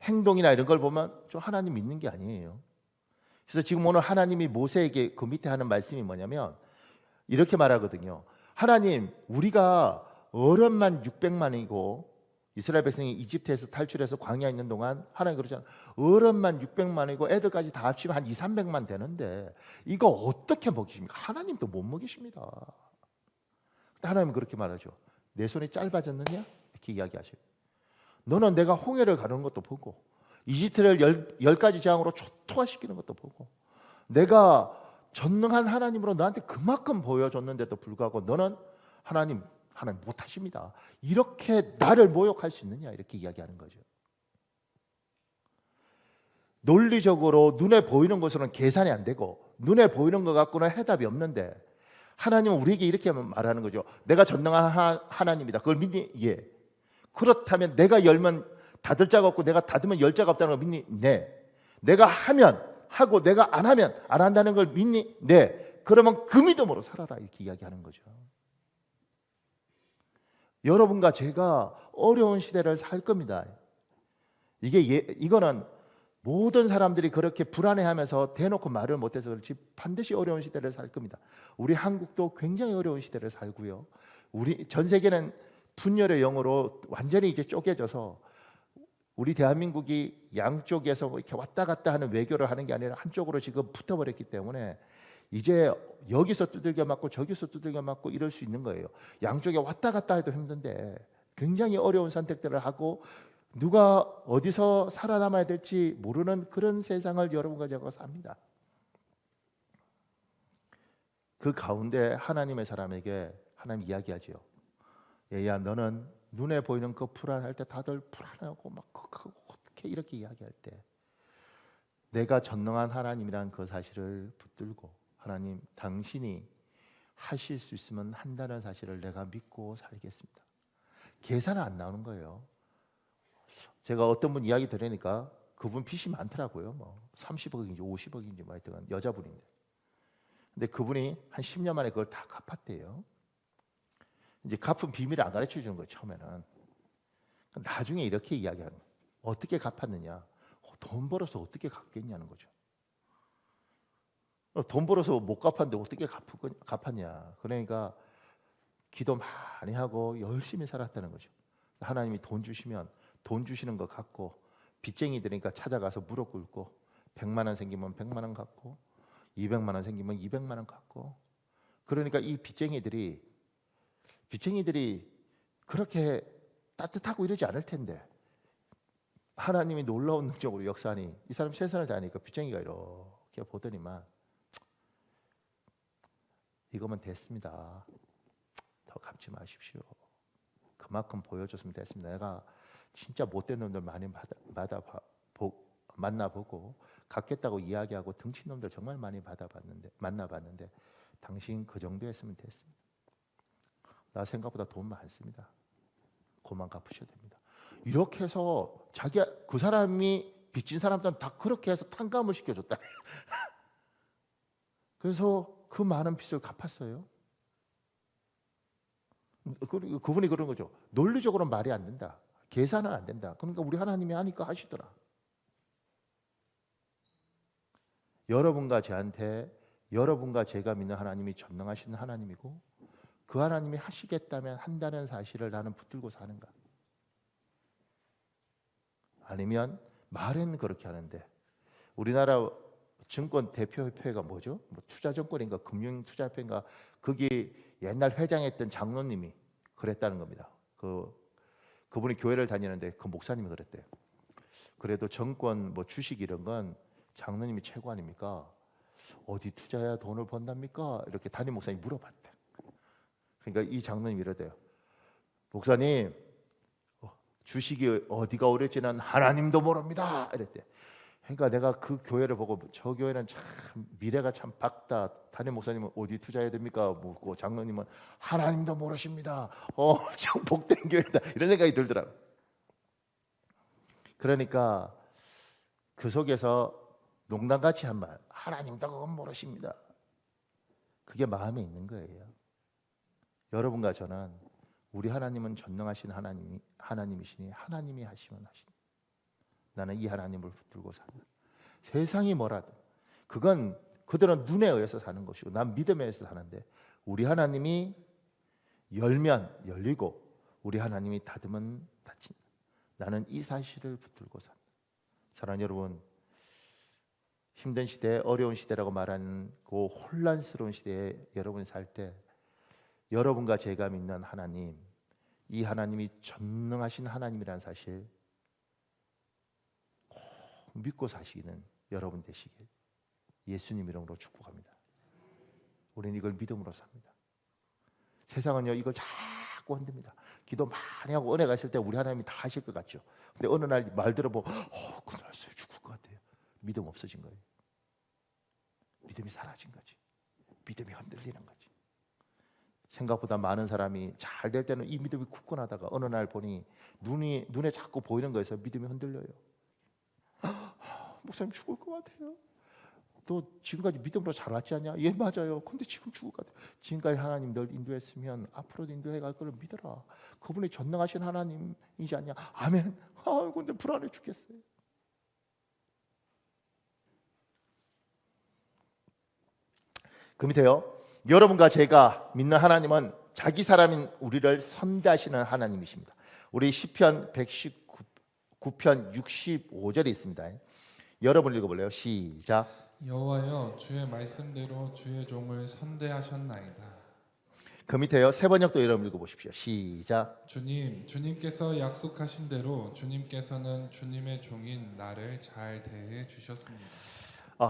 행동이나 이런 걸 보면 좀 하나님 믿는 게 아니에요. 그래서 지금 오늘 하나님이 모세에게 그 밑에 하는 말씀이 뭐냐면 이렇게 말하거든요. 하나님 우리가 어른만 600만이고 이스라엘 백성이 이집트에서 탈출해서 광야에 있는 동안 하나님 그러잖아요. 어른만 600만이고 애들까지 다 합치면 한 200~300만 되는데 이거 어떻게 먹이십니까? 하나님도 못 먹이십니다. 하나님은 그렇게 말하죠. 내 손이 짧아졌느냐? 이렇게 이야기하셔요. 너는 내가 홍해를 가르는 것도 보고 이집트를 열 가지 재앙으로 초토화시키는 것도 보고 내가 전능한 하나님으로 너한테 그만큼 보여줬는데도 불구하고 너는 하나님 못하십니다. 이렇게 나를 모욕할 수 있느냐 이렇게 이야기하는 거죠. 논리적으로 눈에 보이는 것으로는 계산이 안 되고 눈에 보이는 것 갖고는 해답이 없는데 하나님은 우리에게 이렇게 말하는 거죠. 내가 전능한 하나님이다. 그걸 믿니? 예. 그렇다면 내가 열면 닫을 자가 없고 내가 닫으면 열 자가 없다는 걸 믿니? 네. 내가 하면 하고 내가 안 하면 안 한다는 걸 믿니? 네. 그러면 그 믿음으로 살아라 이렇게 이야기하는 거죠. 여러분과 제가 어려운 시대를 살 겁니다. 이거는 모든 사람들이 그렇게 불안해하면서 대놓고 말을 못해서 그렇지 반드시 어려운 시대를 살 겁니다. 우리 한국도 굉장히 어려운 시대를 살고요. 우리 전 세계는 분열의 영으로 완전히 이제 쪼개져서 우리 대한민국이 양쪽에서 이렇게 왔다 갔다 하는 외교를 하는 게 아니라 한쪽으로 지금 붙어버렸기 때문에 이제 여기서 두들겨 맞고 저기서 두들겨 맞고 이럴 수 있는 거예요. 양쪽에 왔다 갔다 해도 힘든데 굉장히 어려운 선택들을 하고 누가 어디서 살아남아야 될지 모르는 그런 세상을 여러분과 제가 삽니다. 그 가운데 하나님의 사람에게 하나님 이야기하지요. 얘야 너는 눈에 보이는 그 불안할 때 다들 불안하고 막 어떻게 이렇게 이야기할 때 내가 전능한 하나님이란 그 사실을 붙들고 하나님 당신이 하실 수 있으면 한다는 사실을 내가 믿고 살겠습니다. 계산은 안 나오는 거예요. 제가 어떤 분 이야기 들으니까 그분 빚이 많더라고요. 뭐 30억인지 50억인지 뭐 하여튼 여자분인데. 근데 그분이 한 10년 만에 그걸 다 갚았대요. 이제 갚은 비밀을 안 가르쳐 주는 거예요, 처음에는. 나중에 이렇게 이야기하는 거예요. 어떻게 갚았느냐? 돈 벌어서 어떻게 갚겠냐는 거죠. 돈 벌어서 못 갚았는데 어떻게 갚았냐? 그러니까 기도 많이 하고 열심히 살았다는 거죠. 하나님이 돈 주시면 돈 주시는 거 갖고 빚쟁이들이니까 찾아가서 무릎 꿇고 100만 원 생기면 100만 원 갖고 200만 원 생기면 200만 원 갖고 그러니까 이 빚쟁이들이 그렇게 따뜻하고 이러지 않을 텐데 하나님이 놀라운 능력으로 역사하니 이 사람 세상을 다니까 빚쟁이가 이렇게 보더니만 이거면 됐습니다. 더 갚지 마십시오. 그만큼 보여줬으면 됐습니다. 내가 진짜 못된 놈들 많이 만나보고 갚겠다고 이야기하고 등친 놈들 정말 많이 만나봤는데 당신 그 정도 했으면 됐습니다. 나 생각보다 돈 많습니다. 그만 갚으셔야 됩니다. 이렇게 해서 그 사람이 빚진 사람들은 다 그렇게 해서 탕감을 시켜줬다. 그래서 그 많은 빚을 갚았어요. 그분이 그런 거죠. 논리적으로는 말이 안 된다. 계산은 안 된다. 그러니까 우리 하나님이 하니까 하시더라. 여러분과 제가 믿는 하나님이 전능하신 하나님이고 그 하나님이 하시겠다면 한다는 사실을 나는 붙들고 사는가? 아니면 말은 그렇게 하는데 우리나라 증권 대표협회가 뭐죠? 뭐 투자증권인가 금융투자협회인가 거기 옛날 회장했던 장로님이 그랬다는 겁니다. 그분이 교회를 다니는데 그 목사님이 그랬대요. 그래도 정권 뭐 주식 이런 건 장로님이 최고 아닙니까? 어디 투자해야 돈을 번답니까? 이렇게 담임 목사님이 물어봤대. 그러니까 이 장로님이 이러대요. 목사님 주식이 어디가 오를지는 하나님도 모릅니다. 이랬대. 그러니까 내가 그 교회를 보고 저 교회는 참 미래가 참 밝다. 담임 목사님은 어디 투자해야 됩니까? 묻고 장로님은 하나님도 모르십니다. 엄청 복된 교회다. 이런 생각이 들더라고요. 그러니까 그 속에서 농담같이 한 말, 하나님도 그건 모르십니다. 그게 마음에 있는 거예요. 여러분과 저는 우리 하나님은 전능하신 하나님이시니 하나님이 하시면 하신다. 나는 이 하나님을 붙들고 산다. 세상이 뭐라도 그들은 눈에 의해서 사는 것이고 난 믿음에 의해서 사는데 우리 하나님이 열면 열리고 우리 하나님이 닫으면 닫힌다. 나는 이 사실을 붙들고 산다. 사랑하는 여러분, 힘든 시대, 어려운 시대라고 말하는 그 혼란스러운 시대에 여러분이 살 때 여러분과 제가 믿는 하나님, 이 하나님이 전능하신 하나님이라는 사실 믿고 사시는 여러분 되시길 예수님 이름으로 축복합니다. 우리는 이걸 믿음으로 삽니다. 세상은요 이걸 자꾸 흔듭니다. 기도 많이 하고 은혜가 있을 때 우리 하나님이 다 하실 것 같죠. 근데 어느 날 말 들어보면 큰일 났어요. 죽을 것 같아요. 믿음 없어진 거예요. 믿음이 사라진 거지. 믿음이 흔들리는 거지. 생각보다 많은 사람이 잘 될 때는 이 믿음이 굳건하다가 어느 날 보니 눈에 자꾸 보이는 거에서 믿음이 흔들려요. 목사님 죽을 것 같아요. 너 지금까지 믿음으로 잘 왔지 않냐? 예 맞아요. 근데 지금 죽을 것 같아요. 지금까지 하나님 널 인도했으면 앞으로도 인도해 갈 걸 믿어라. 그분이 전능하신 하나님이지 않냐? 아멘. 근데 불안해 죽겠어요. 그 밑에요. 여러분과 제가 믿는 하나님은 자기 사람인 우리를 선대하시는 하나님이십니다. 우리 시편 119편 65절에 있습니다. 여러분 읽어볼래요? 시작. 여호와여 주의 말씀대로 주의 종을 선대하셨나이다. 그 밑에요. 세 번역도 여러분 읽어보십시오. 시작. 주님께서 약속하신 대로 주님께서는 주님의 종인 나를 잘 대해 주셨습니다.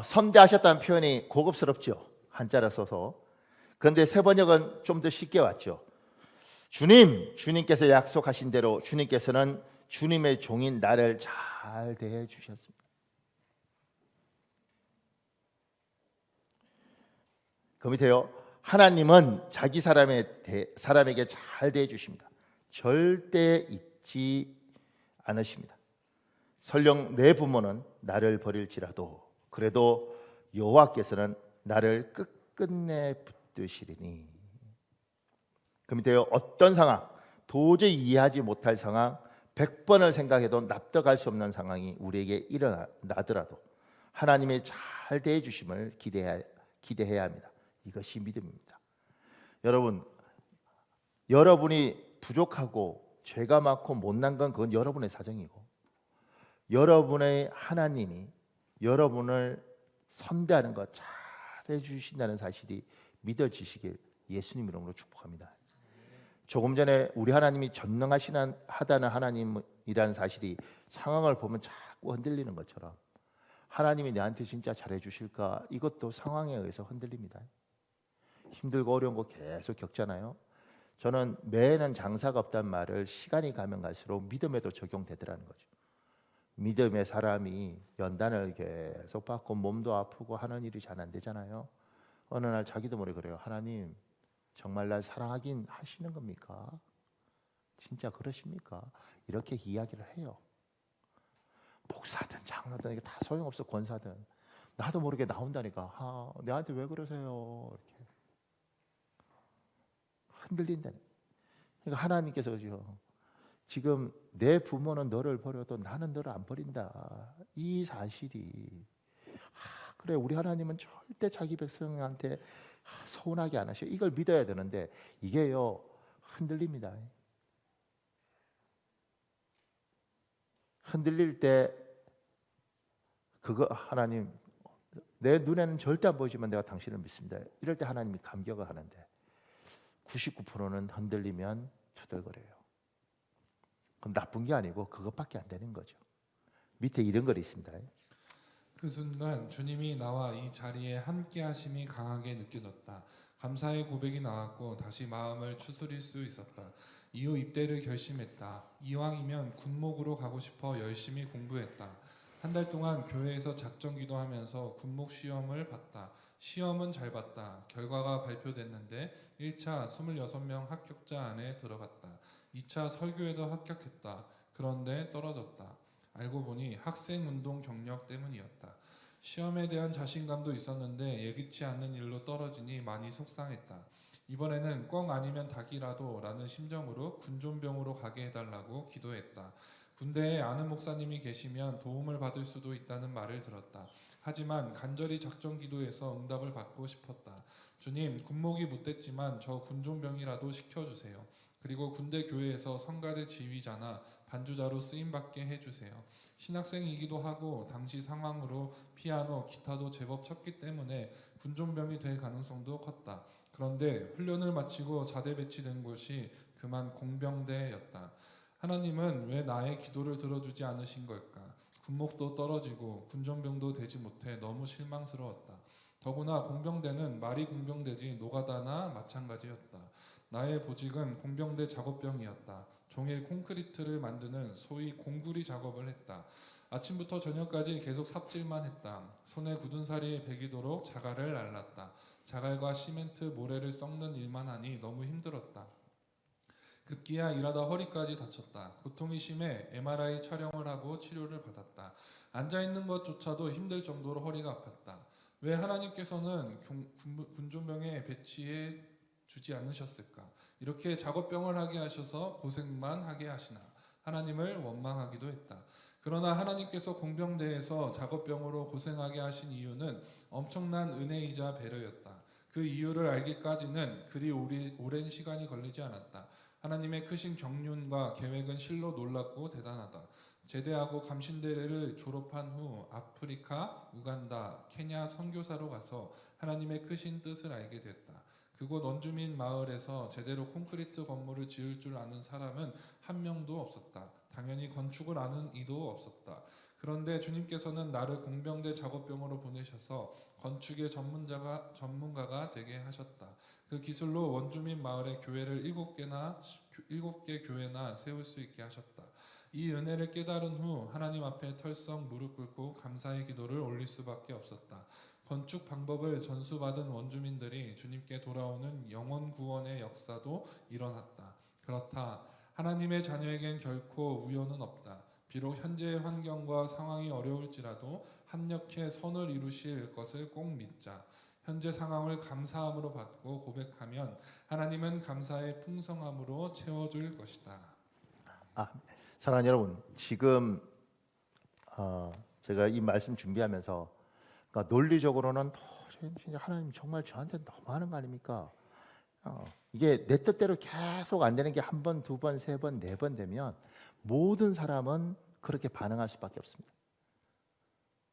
선대하셨다는 표현이 고급스럽죠. 한자라 써서. 그런데 세 번역은 좀 더 쉽게 왔죠. 주님께서 약속하신 대로 주님께서는 주님의 종인 나를 잘 대해 주셨습니다. 그 밑에요. 하나님은 자기 사람에게 잘 대해 주십니다. 절대 잊지 않으십니다. 설령 내 부모는 나를 버릴지라도 그래도 여호와께서는 나를 끝끝내 붙드시리니. 그 밑에요. 어떤 상황, 도저히 이해하지 못할 상황, 100번을 생각해도 납득할 수 없는 상황이 우리에게 일어나더라도 하나님의 잘 대해 주심을 기대해야 합니다. 이것이 믿음입니다. 여러분이 부족하고 죄가 많고 못난 건 그건 여러분의 사정이고 여러분의 하나님이 여러분을 선대하는 것 잘해 주신다는 사실이 믿어지시길 예수님 이름으로 축복합니다. 조금 전에 우리 하나님이 전능하다는 하나님이라는 사실이 상황을 보면 자꾸 흔들리는 것처럼 하나님이 내한테 진짜 잘해 주실까? 이것도 상황에 의해서 흔들립니다. 힘들고 어려운 거 계속 겪잖아요. 저는 매해는 장사가 없다는 말을 시간이 가면 갈수록 믿음에도 적용되더라는 거죠. 믿음의 사람이 연단을 계속 받고 몸도 아프고 하는 일이 잘 안 되잖아요. 어느 날 자기도 모르게 그래요. 하나님 정말 날 사랑하긴 하시는 겁니까? 진짜 그러십니까? 이렇게 이야기를 해요. 목사든 장로든 이게 다 소용없어. 권사든 나도 모르게 나온다니까. 내한테 왜 그러세요? 이렇게 흔들린다니. 그러니까 하나님께서 지금 내 부모는 너를 버려도 나는 너를 안 버린다. 이 사실이 그래 우리 하나님은 절대 자기 백성한테 서운하게 안 하셔. 이걸 믿어야 되는데 이게요 흔들립니다. 흔들릴 때 그거 하나님 내 눈에는 절대 안 보이지만 내가 당신을 믿습니다. 이럴 때 하나님이 감격을 하는데 99%는 흔들리면 투덜거려요. 그럼 나쁜 게 아니고 그것밖에 안 되는 거죠. 밑에 이런 글이 있습니다. 그 순간 주님이 나와 이 자리에 함께 하심이 강하게 느껴졌다. 감사의 고백이 나왔고 다시 마음을 추스릴 수 있었다. 이후 입대를 결심했다. 이왕이면 군목으로 가고 싶어 열심히 공부했다. 한 달 동안 교회에서 작정 기도하면서 군목 시험을 봤다. 시험은 잘 봤다. 결과가 발표됐는데 1차 26명 합격자 안에 들어갔다. 2차 설교에도 합격했다. 그런데 떨어졌다. 알고 보니 학생운동 경력 때문이었다. 시험에 대한 자신감도 있었는데 예기치 않는 일로 떨어지니 많이 속상했다. 이번에는 꽝 아니면 닭이라도 라는 심정으로 군종병으로 가게 해달라고 기도했다. 군대에 아는 목사님이 계시면 도움을 받을 수도 있다는 말을 들었다. 하지만 간절히 작정 기도해서 응답을 받고 싶었다. 주님, 군목이 못됐지만 저 군종병이라도 시켜주세요. 그리고 군대 교회에서 성가대 지휘자나 반주자로 쓰임받게 해주세요. 신학생이기도 하고 당시 상황으로 피아노, 기타도 제법 쳤기 때문에 군종병이 될 가능성도 컸다. 그런데 훈련을 마치고 자대 배치된 곳이 그만 공병대였다. 하나님은 왜 나의 기도를 들어주지 않으신 걸까? 군목도 떨어지고 군정병도 되지 못해 너무 실망스러웠다. 더구나 공병대는 말이 공병대지 노가다나 마찬가지였다. 나의 보직은 공병대 작업병이었다. 종일 콘크리트를 만드는 소위 공구리 작업을 했다. 아침부터 저녁까지 계속 삽질만 했다. 손에 굳은 살이 배기도록 자갈을 날랐다. 자갈과 시멘트, 모래를 썩는 일만 하니 너무 힘들었다. 급기야 일하다 허리까지 다쳤다. 고통이 심해 MRI 촬영을 하고 치료를 받았다. 앉아있는 것조차도 힘들 정도로 허리가 아팠다. 왜 하나님께서는 군종병에 배치해 주지 않으셨을까? 이렇게 작업병을 하게 하셔서 고생만 하게 하시나? 하나님을 원망하기도 했다. 그러나 하나님께서 공병대에서 작업병으로 고생하게 하신 이유는 엄청난 은혜이자 배려였다. 그 이유를 알기까지는 그리 오랜 시간이 걸리지 않았다. 하나님의 크신 경륜과 계획은 실로 놀랍고 대단하다. 제대하고 감신대를 졸업한 후 아프리카, 우간다, 케냐 선교사로 가서 하나님의 크신 뜻을 알게 됐다. 그곳 원주민 마을에서 제대로 콘크리트 건물을 지을 줄 아는 사람은 한 명도 없었다. 당연히 건축을 아는 이도 없었다. 그런데 주님께서는 나를 공병대 작업병으로 보내셔서 건축의 전문가가 되게 하셨다. 그 기술로 원주민 마을의 교회를 7개 교회나 세울 수 있게 하셨다. 이 은혜를 깨달은 후 하나님 앞에 털썩 무릎 꿇고 감사의 기도를 올릴 수밖에 없었다. 건축 방법을 전수받은 원주민들이 주님께 돌아오는 영혼 구원의 역사도 일어났다. 그렇다. 하나님의 자녀에겐 결코 우연은 없다. 비록 현재의 환경과 상황이 어려울지라도 합력해 선을 이루실 것을 꼭 믿자. 현재 상황을 감사함으로 받고 고백하면 하나님은 감사의 풍성함으로 채워줄 것이다. 사랑하는 여러분, 지금 제가 이 말씀 준비하면서 그러니까 논리적으로는 진짜 하나님 정말 저한테 너무하는 거 아닙니까? 이게 내 뜻대로 계속 안 되는 게 한 번, 두 번, 세 번, 네 번 되면 모든 사람은 그렇게 반응할 수밖에 없습니다.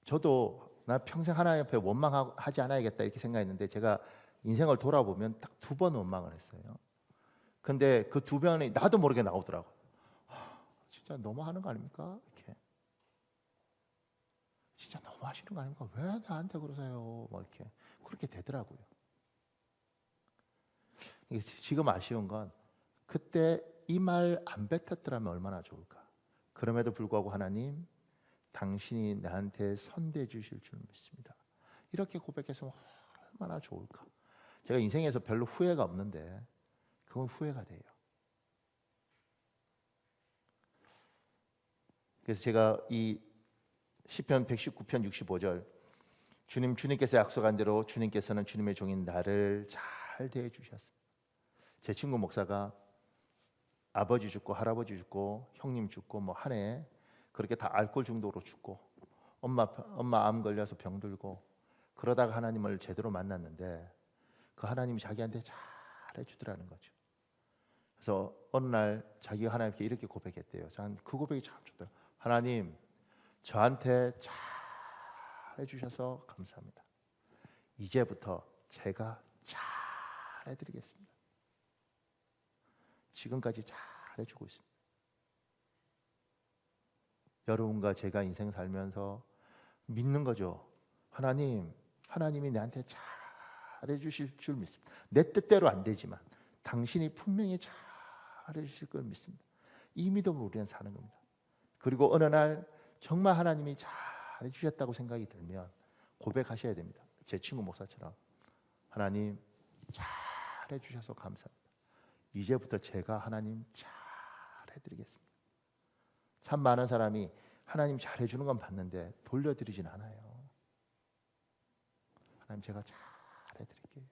저도 나 평생 하나님 앞에 원망하지 않아야겠다 이렇게 생각했는데 제가 인생을 돌아보면 딱 2번 원망을 했어요. 근데 그 2번이 나도 모르게 나오더라고. 진짜 너무하는 거 아닙니까? 이렇게 진짜 너무하시는 거 아닙니까? 왜 나한테 그러세요? 뭐 이렇게 그렇게 되더라고요. 지금 아쉬운 건 그때 이 말 안 뱉었더라면 얼마나 좋을까. 그럼에도 불구하고 하나님 당신이 나한테 선대해 주실 줄 믿습니다. 이렇게 고백해서 얼마나 좋을까. 제가 인생에서 별로 후회가 없는데 그건 후회가 돼요. 그래서 제가 이 시편 119편 65절 주님께서 약속한 대로 주님께서는 주님의 종인 나를 잘 대해 주셨습니다. 제 친구 목사가 아버지 죽고 할아버지 죽고 형님 죽고 뭐 한 해 그렇게 다 알코올 중독으로 죽고 엄마 암 걸려서 병들고 그러다가 하나님을 제대로 만났는데 그 하나님이 자기한테 잘해 주더라는 거죠. 그래서 어느 날 자기가 하나님께 이렇게 고백했대요. 저는 그 고백이 참 좋더라고요. 하나님 저한테 잘해 주셔서 감사합니다. 이제부터 제가 잘해드리겠습니다. 지금까지 잘해주고 있습니다. 여러분과 제가 인생 살면서 믿는 거죠. 하나님이 나한테 잘해주실 줄 믿습니다. 내 뜻대로 안 되지만 당신이 분명히 잘해주실 걸 믿습니다. 이 믿음으로 우리는 사는 겁니다. 그리고 어느 날 정말 하나님이 잘해주셨다고 생각이 들면 고백하셔야 됩니다. 제 친구 목사처럼 하나님 잘해주셔서 감사합니다. 이제부터 제가 하나님 잘해드리겠습니다. 참 많은 사람이 하나님 잘해주는 건 봤는데 돌려드리진 않아요. 하나님 제가 잘해드릴게요.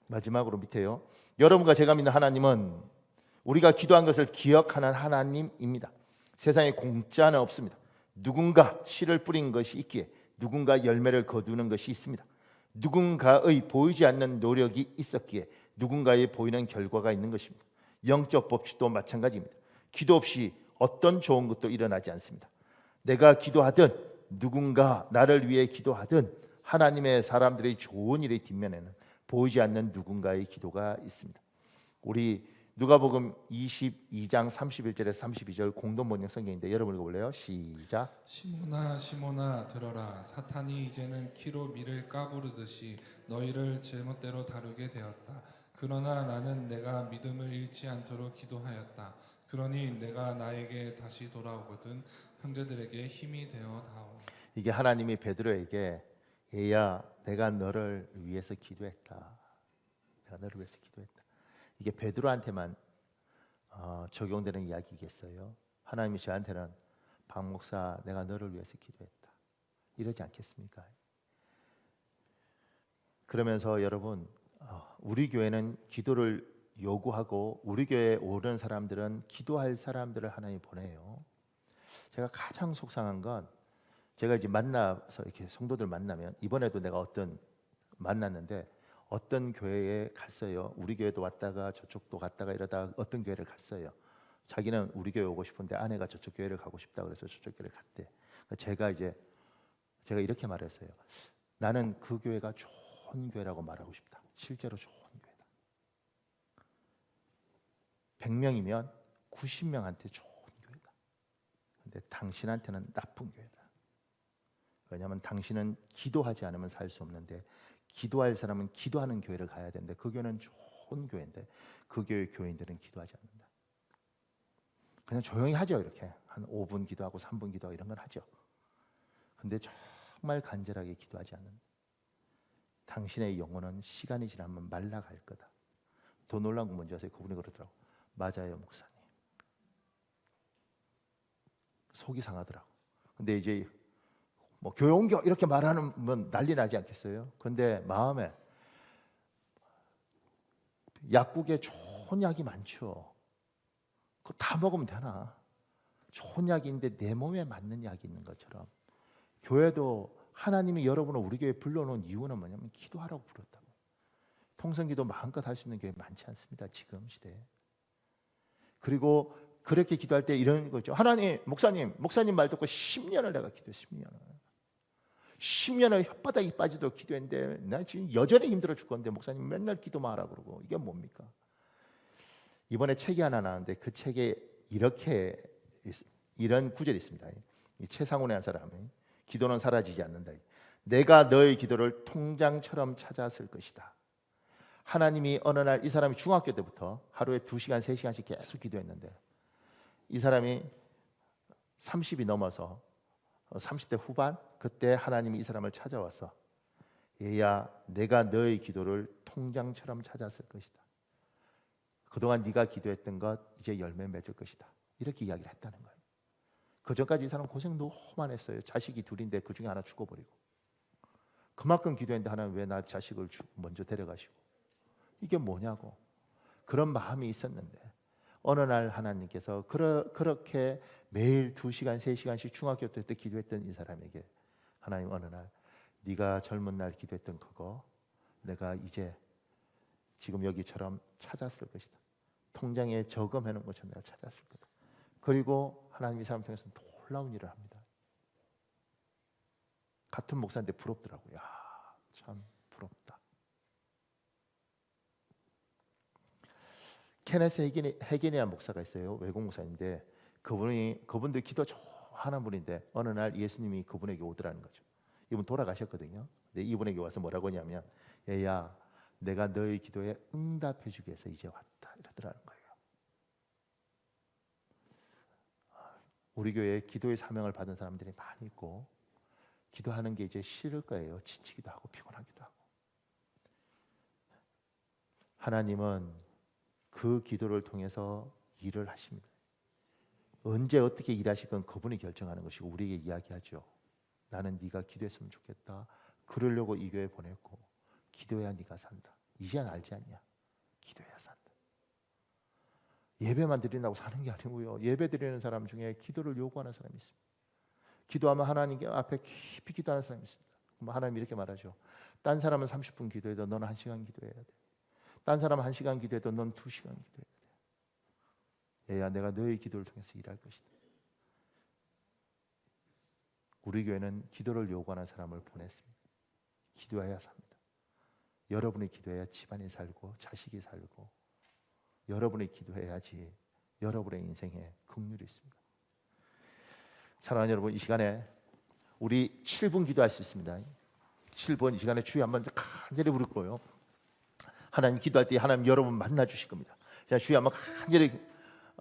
마지막으로 밑에요. 여러분과 제가 믿는 하나님은 우리가 기도한 것을 기억하는 하나님입니다. 세상에 공짜는 없습니다. 누군가 씨를 뿌린 것이 있기에 누군가 열매를 거두는 것이 있습니다. 누군가의 보이지 않는 노력이 있었기에 누군가의 보이는 결과가 있는 것입니다. 영적 법칙도 마찬가지입니다. 기도 없이 어떤 좋은 것도 일어나지 않습니다. 내가 기도하든 누군가 나를 위해 기도하든 하나님의 사람들의 좋은 일의 뒷면에는 보이지 않는 누군가의 기도가 있습니다. 우리 누가복음 22장 31절에서 32절 공동 번역 성경인데 여러분 읽어볼래요? 시작. 시몬아 시몬아 들어라. 사탄이 이제는 키로 밀을 까부르듯이 너희를 제멋대로 다루게 되었다. 그러나 나는 내가 믿음을 잃지 않도록 기도하였다. 그러니 내가 나에게 다시 돌아오거든 형제들에게 힘이 되어 다오. 이게 하나님이 베드로에게 얘야 내가 너를 위해서 기도했다. 내가 너를 위해서 기도했다. 이게 베드로한테만 적용되는 이야기겠어요? 하나님이 저한테는 박 목사 내가 너를 위해서 기도했다. 이러지 않겠습니까? 그러면서 여러분 우리 교회는 기도를 요구하고 우리 교회에 오는 사람들은 기도할 사람들을 하나님이 보내요. 제가 가장 속상한 건 제가 이제 만나서 이렇게 성도들 만나면 이번에도 내가 만났는데 어떤 교회에 갔어요. 우리 교회도 왔다가 저쪽도 갔다가 이러다가 어떤 교회를 갔어요. 자기는 우리 교회 오고 싶은데 아내가 저쪽 교회를 가고 싶다 그래서 저쪽 교회를 갔대. 제가 이렇게 말했어요. 나는 그 교회가 좋은 교회라고 말하고 싶다. 실제로 좋은 교회다. 100명이면 90명한테 좋은 교회다. 근데 당신한테는 나쁜 교회다. 왜냐하면 당신은 기도하지 않으면 살 수 없는데 기도할 사람은 기도하는 교회를 가야 되는데 그 교회는 좋은 교회인데 그 교회 교인들은 기도하지 않는다. 그냥 조용히 하죠. 이렇게 한 5분 기도하고 3분 기도하고 이런 걸 하죠. 근데 정말 간절하게 기도하지 않는다. 당신의 영혼은 시간이 지나면 말라갈 거다. 더 놀라운 건 뭔지 아세요? 그분이 그러더라고. 맞아요 목사님. 속이 상하더라고. 근데 이제 뭐 교회 옮겨 이렇게 말하면 난리 나지 않겠어요? 근데 마음에 약국에 좋은 약이 많죠. 그거 다 먹으면 되나? 좋은 약인데 내 몸에 맞는 약이 있는 것처럼 교회도 하나님이 여러분을 우리 교회에 불러놓은 이유는 뭐냐면 기도하라고 불렀다고. 통성기도 마음껏 할 수 있는 교회 많지 않습니다. 지금 시대에. 그리고 그렇게 기도할 때 이런 거죠. 하나님, 목사님 말 듣고 10년을 내가 기도했어요. 10년을 혓바닥이 빠지도록 기도했는데 나 지금 여전히 힘들어 죽겠는데 목사님 맨날 기도만 하라 그러고 이게 뭡니까? 이번에 책이 하나 나왔는데 그 책에 이런 구절이 있습니다. 이 최상훈이라는 사람이 기도는 사라지지 않는다. 내가 너의 기도를 통장처럼 찾아쓸 것이다. 하나님이 어느 날 이 사람이 중학교 때부터 하루에 2시간, 3시간씩 계속 기도했는데 이 사람이 30이 넘어서 30대 후반 그때 하나님이 이 사람을 찾아와서 얘야 내가 너의 기도를 통장처럼 찾았을 것이다. 그동안 네가 기도했던 것 이제 열매 맺을 것이다. 이렇게 이야기를 했다는 거예요. 그전까지 이 사람 고생 너무 많이 했어요. 자식이 둘인데 그 중에 하나 죽어버리고 그만큼 기도했는데 하나님 왜 나 자식을 먼저 데려가시고 이게 뭐냐고 그런 마음이 있었는데 어느 날 하나님께서 그렇게 매일 2시간, 3시간씩 중학교 때 기도했던 이 사람에게 하나님 어느 날 네가 젊은 날 기도했던 그거 내가 이제 지금 여기처럼 찾았을 것이다. 통장에 저금해 놓은 것처럼 내가 찾았을 거다. 그리고 하나님 이 사람 통해서 놀라운 일을 합니다. 같은 목사인데 부럽더라고요. 야, 참 부럽다. 케네스 해겐이라는 목사가 있어요. 외국 목사인데 그분도 기도 좋아하는 분인데 어느 날 예수님이 그분에게 오더라는 거죠. 이분 돌아가셨거든요. 근데 이분에게 와서 뭐라고 하냐면 얘야 내가 너의 기도에 응답해 주기 위해서 이제 왔다 이러더라는 거예요. 우리 교회에 기도의 사명을 받은 사람들이 많이 있고 기도하는 게 이제 싫을 거예요. 지치기도 하고 피곤하기도 하고. 하나님은 그 기도를 통해서 일을 하십니다. 언제 어떻게 일하실 건 그분이 결정하는 것이고 우리에게 이야기하죠. 나는 네가 기도했으면 좋겠다. 그러려고 이 교회 보냈고 기도해야 네가 산다. 이제는 알지 않냐? 기도해야 산다. 예배만 드린다고 사는 게 아니고요. 예배 드리는 사람 중에 기도를 요구하는 사람이 있습니다. 기도하면 하나님 앞에 깊이 기도하는 사람이 있습니다. 하나님이 이렇게 말하죠. 딴 사람은 30분 기도해도 너는 1시간 기도해야 돼. 딴 사람은 1시간 기도해도 넌 2시간 기도해야 돼. 얘야 내가 너의 기도를 통해서 일할 것이다. 우리 교회는 기도를 요구하는 사람을 보냈습니다. 기도해야 삽니다. 여러분이 기도해야 집안이 살고 자식이 살고 여러분의 기도해야지 여러분의 인생에 긍휼이 있습니다. 사랑하는 여러분, 이 시간에 우리 7분 기도할 수 있습니다. 7분 이 시간에 주여 한번 간절히 부를 거예요. 하나님 기도할 때 하나님 여러분 만나 주실 겁니다. 자, 주여 한번 간절히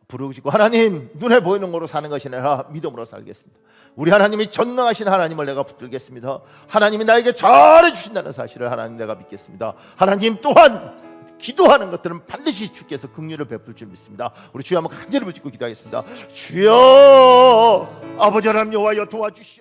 부르시고, 하나님 눈에 보이는 거로 사는 것이 아니라 믿음으로 살겠습니다. 우리 하나님이 전능하신 하나님을 내가 붙들겠습니다. 하나님이 나에게 잘해 주신다는 사실을 하나님 내가 믿겠습니다. 하나님 또한 기도하는 것들은 반드시 주께서 긍휼을 베풀 줄 믿습니다. 우리 주여 한번 간절히 붙잡고 기도하겠습니다. 주여, 아버지 하나님 여호와여 도와주시옵소서.